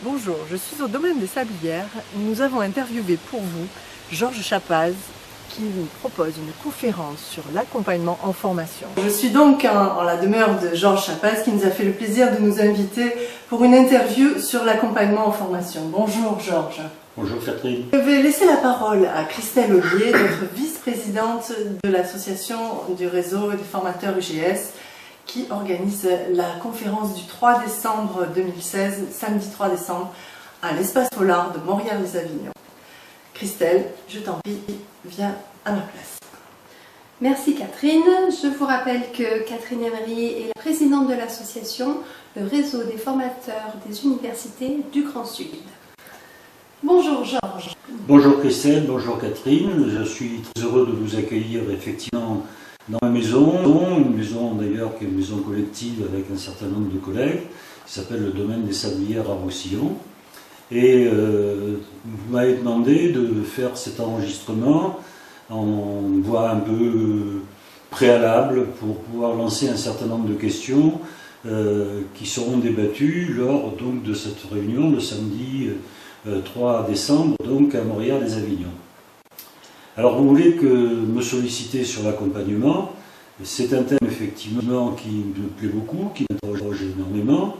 Bonjour, je suis au domaine des Sablières. Nous avons interviewé pour vous Georges Chapaz qui nous propose une conférence sur l'accompagnement en formation. Je suis donc en la demeure de Georges Chapaz qui nous a fait le plaisir de nous inviter pour une interview sur l'accompagnement en formation. Bonjour Georges. Bonjour Catherine. Je vais laisser la parole à Christelle Ollier, notre vice-présidente de l'association du réseau des formateurs UGS, qui organise la conférence du 3 décembre 2016, samedi 3 décembre, à l'espace Polar de Montréal-les-Avignon. Christelle, je t'en prie, viens à ma place. Merci Catherine. Je vous rappelle que Catherine Emery est la présidente de l'association, le réseau des formateurs des universités du Grand Sud. Bonjour Georges. Bonjour Christelle, bonjour Catherine. Je suis très heureux de vous accueillir effectivement dans ma maison, une maison d'ailleurs qui est une maison collective avec un certain nombre de collègues, qui s'appelle le domaine des Sablières à Roussillon. Et vous m'avez demandé de faire cet enregistrement en voie un peu préalable pour pouvoir lancer un certain nombre de questions qui seront débattues lors donc, de cette réunion le samedi 3 décembre donc, à Montréal-les-Avignon. Alors vous voulez que me solliciter sur l'accompagnement, c'est un thème effectivement qui me plaît beaucoup, qui m'interroge énormément,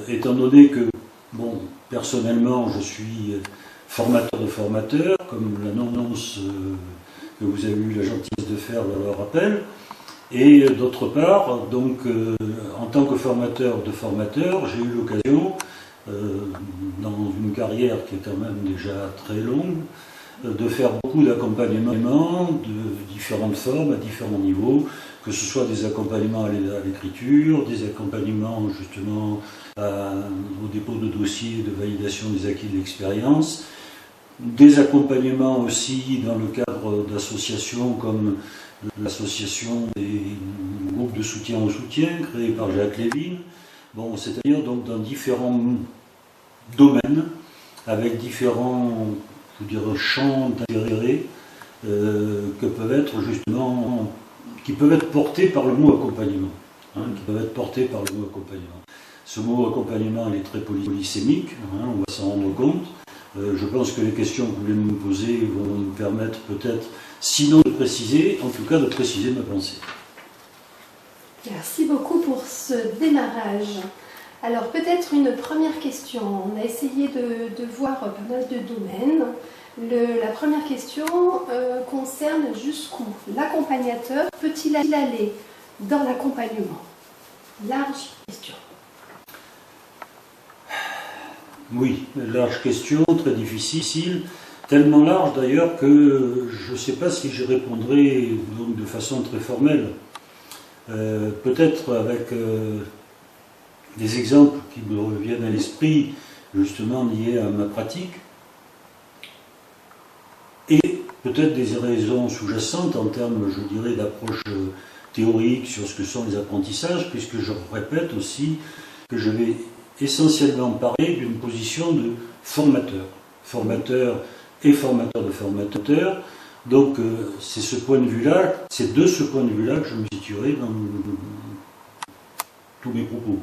étant donné que, bon, personnellement je suis formateur de formateurs, comme l'annonce que vous avez eu la gentillesse de faire dans le rappel, et d'autre part, donc en tant que formateur de formateurs, j'ai eu l'occasion, dans une carrière qui est quand même déjà très longue, de faire beaucoup d'accompagnements de différentes formes, à différents niveaux, que ce soit des accompagnements à l'écriture, des accompagnements justement au dépôt de dossiers de validation des acquis de l'expérience, des accompagnements aussi dans le cadre d'associations comme l'association des groupes de soutien au soutien, créée par Jacques Lévin, bon, c'est-à-dire donc dans différents domaines, avec différents champs d'intérêt que peuvent être justement, qui peuvent être portés par le mot accompagnement. Qui peuvent être portés par le mot accompagnement. Ce mot accompagnement il est très polysémique, on va s'en rendre compte. Je pense que les questions que vous voulez me poser vont me permettre peut-être, sinon de préciser, en tout cas de préciser ma pensée. Merci beaucoup pour ce démarrage. Alors peut-être une première question. On a essayé de voir pas mal de domaines. La première question concerne jusqu'où l'accompagnateur peut-il aller dans l'accompagnement? Large question. Oui, large question, très difficile, tellement large d'ailleurs que je ne sais pas si je répondrai donc, de façon très formelle. Peut-être avec des exemples qui me reviennent à l'esprit, justement liés à ma pratique, et peut-être des raisons sous-jacentes en termes, je dirais, d'approche théorique sur ce que sont les apprentissages, puisque je répète aussi que je vais essentiellement parler d'une position de formateur. Formateur et formateur de formateur. Donc c'est ce point de vue-là, c'est de ce point de vue-là que je me situerai dans tous mes propos.